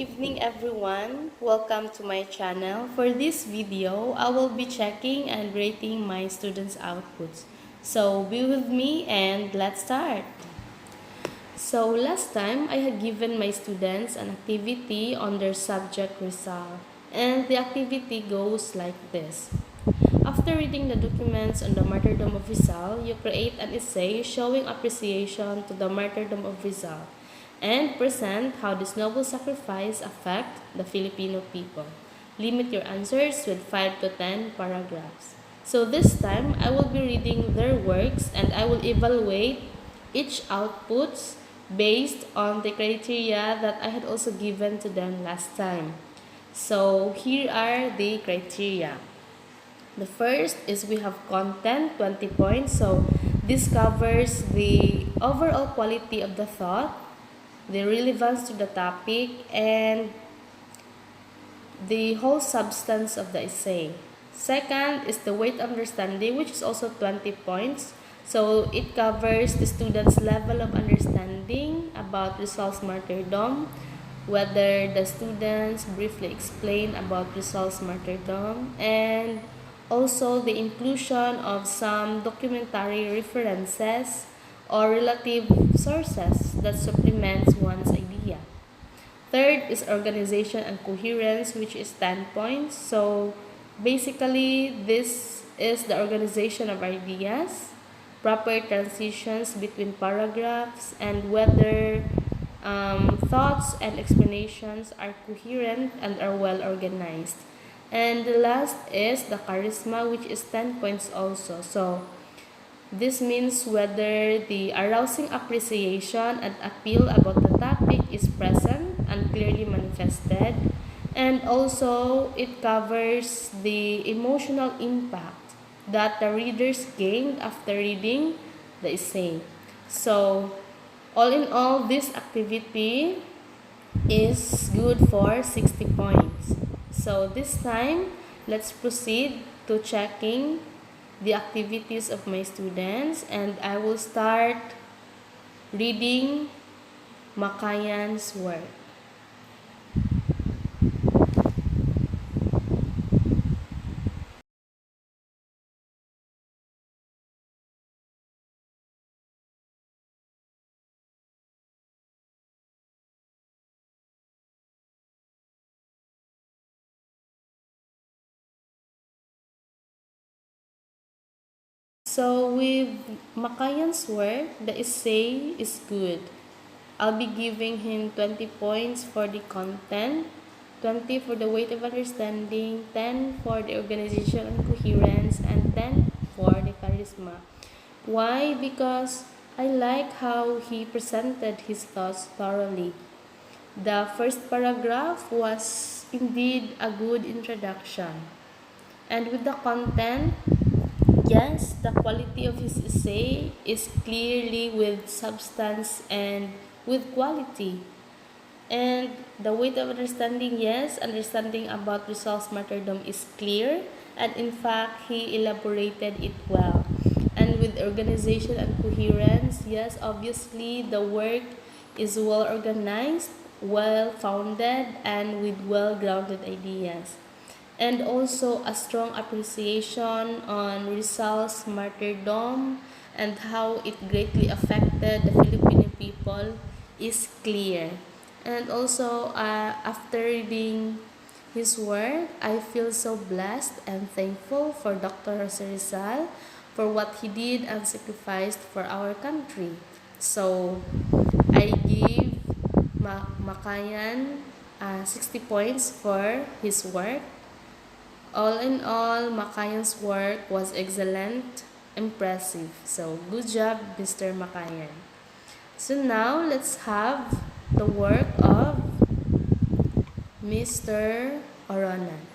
evening everyone. Welcome to my channel. For this video, I will be checking and rating my students' outputs. So be with me and let's start. So last time, I had given my students an activity on their subject result. And the activity goes like this. After reading the documents on the martyrdom of Rizal, you create an essay showing appreciation to the martyrdom of Rizal and present how this noble sacrifice affect the Filipino people. Limit your answers with 5 to 10 paragraphs. So this time, I will be reading their works and I will evaluate each outputs based on the criteria that I had also given to them last time. So here are the criteria. The first is we have content, 20 points. So this covers the overall quality of the thought, the relevance to the topic, and the whole substance of the essay. Second is the weight understanding, which is also 20 points. So it covers the student's level of understanding about Rizal's martyrdom, whether the students briefly explain about Rizal's martyrdom, and also the inclusion of some documentary references or relative sources that supplements one's idea. Third is organization and coherence, which is 10 points. So basically, this is the organization of ideas, proper transitions between paragraphs, and whether thoughts and explanations are coherent and are well organized. And the last is the charisma, which is 10 points also. So this means whether the arousing appreciation and appeal about the topic is present and clearly manifested. And also, it covers the emotional impact that the readers gained after reading the essay. So, all in all, this activity is good for 60 points. So, this time, let's proceed to checking the activities of my students, and I will start reading Makayan's work. So with Makayan's work, the essay is good. I'll be giving him 20 points for the content, 20 for the weight of understanding, 10 for the organization and coherence, and 10 for the charisma. Why? Because I like how he presented his thoughts thoroughly. The first paragraph was indeed a good introduction. And with the content, yes, the quality of his essay is clearly with substance and with quality. And the weight of understanding, yes, understanding about Rizal's martyrdom is clear, and in fact, he elaborated it well. And with organization and coherence, yes, obviously the work is well organized, well founded, and with well grounded ideas. And also a strong appreciation on Rizal's martyrdom and how it greatly affected the Filipino people is clear. And also, after reading his work, I feel so blessed and thankful for Dr. Jose Rizal for what he did and sacrificed for our country. So, I give Makayan 60 points for his work. All in all, Makayan's work was excellent, impressive. So, good job, Mr. Makayan. So now, let's have the work of Mr. Oronan.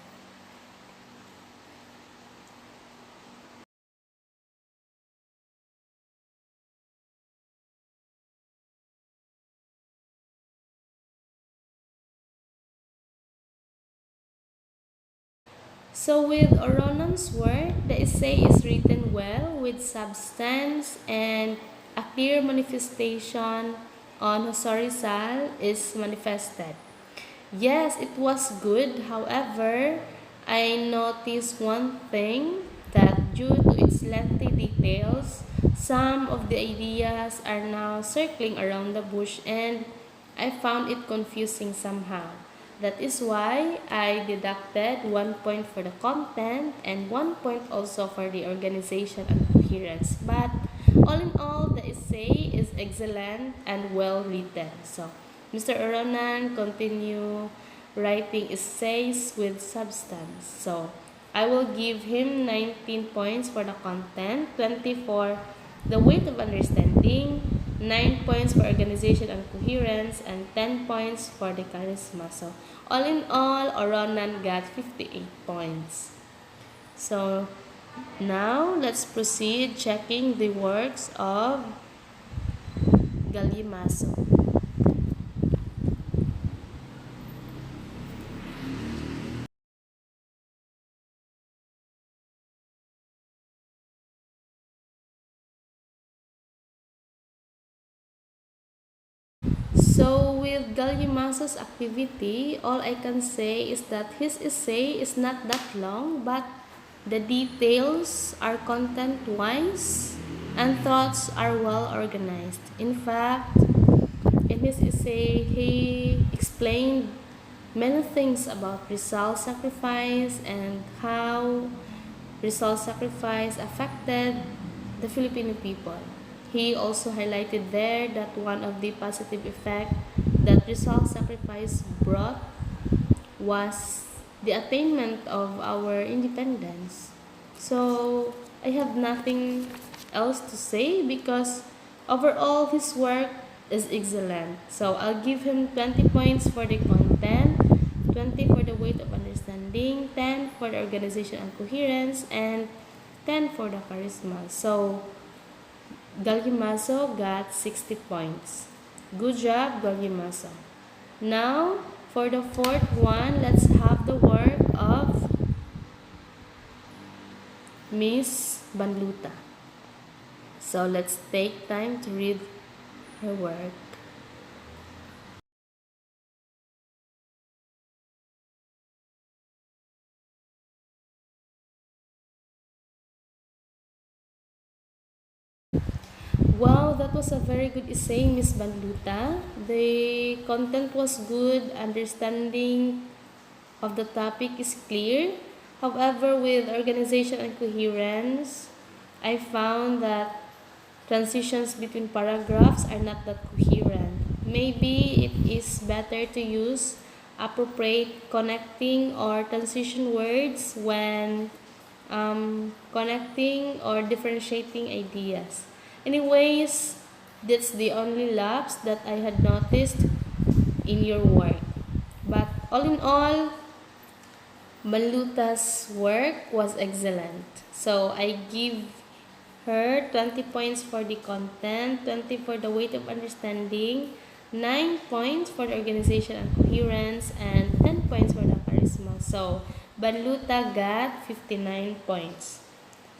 So with Oronon's work, the essay is written well with substance and a clear manifestation on Jose Rizal is manifested. Yes, it was good. However, I noticed one thing that due to its lengthy details, some of the ideas are now circling around the bush and I found it confusing somehow. That is why I deducted 1 point for the content and 1 point also for the organization and coherence. But all in all, the essay is excellent and well written. So, Mr. Aronan continue writing essays with substance. So, I will give him 19 points for the content, 20 for the weight of understanding, 9 points for organization and coherence, and 10 points for the charisma. So, all in all, Oronan got 58 points. So, now let's proceed checking the works of Gallimaso. So with Gallimaso's activity, all I can say is that his essay is not that long, but the details are content-wise and thoughts are well organized. In fact, in his essay, he explained many things about result sacrifice and how result sacrifice affected the Filipino people. He also highlighted there that one of the positive effects that result sacrifice brought was the attainment of our independence. So I have nothing else to say because overall his work is excellent. So I'll give him 20 points for the content, 20 for the weight of understanding, 10 for the organization and coherence, and 10 for the charisma. So Galgimaso got 60 points. Good job, Galgimaso. Now, for the fourth one, let's have the work of Miss Banluta. So let's take time to read her work. Wow, that was a very good essay, Miss Banluta. The content was good, understanding of the topic is clear. However, with organization and coherence, I found that transitions between paragraphs are not that coherent. Maybe it is better to use appropriate connecting or transition words when connecting or differentiating ideas. Anyways, that's the only lapse that I had noticed in your work. But all in all, Maluta's work was excellent. So I give her 20 points for the content, 20 for the weight of understanding, 9 points for the organization and coherence, and 10 points for the charisma. So Baluta got 59 points.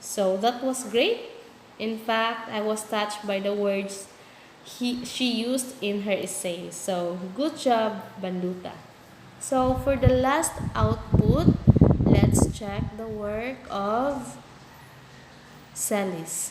So that was great. In fact, I was touched by the words she used in her essay. So good job, Baluta. So for the last output, let's check the work of Celis.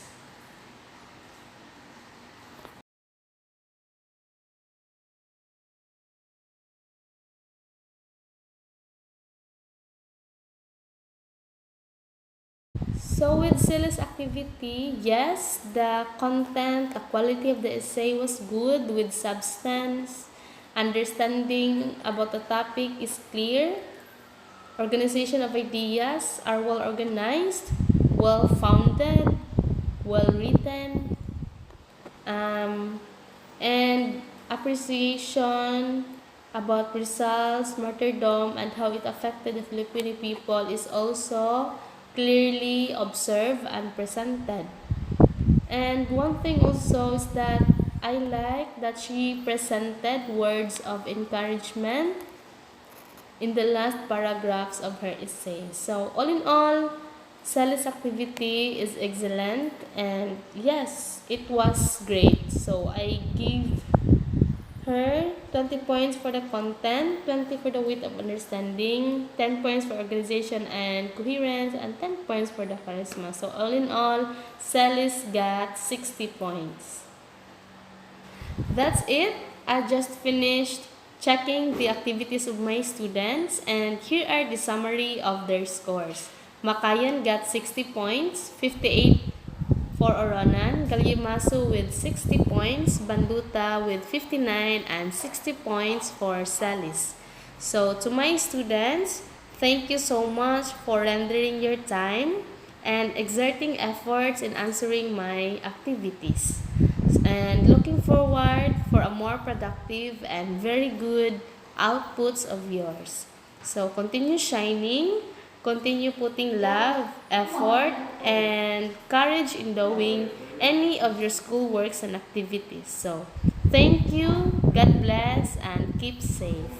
So with Celis' activity, yes, the content, the quality of the essay was good with substance, understanding about the topic is clear, organization of ideas are well organized, well founded, well written, um, and appreciation about results, martyrdom, and how it affected the Filipino people is also clearly observed and presented. And one thing also is that I like that she presented words of encouragement in the last paragraphs of her essay. So all in all, Sally's activity is excellent and yes, it was great. So I give her 20 points for the content, 20 for the weight of understanding, 10 points for organization and coherence, and 10 points for the charisma. So all in all, Celis got 60 points. That's it. I just finished checking the activities of my students, and here are the summary of their scores. Makayan got 60 points, 58 for Oronan, Galyamasu with 60 points, Banduta with 59, and 60 points for Salis. So to my students, thank you so much for rendering your time and exerting efforts in answering my activities. And looking forward for a more productive and very good outputs of yours. So continue shining, continue putting love, effort, and courage in doing any of your school works and activities. So thank you, God bless, and keep safe.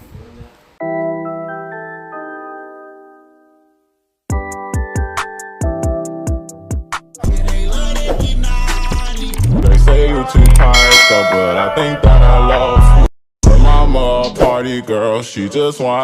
They say you too tired, though, but I think that I love you. Her mama a party girl, she just want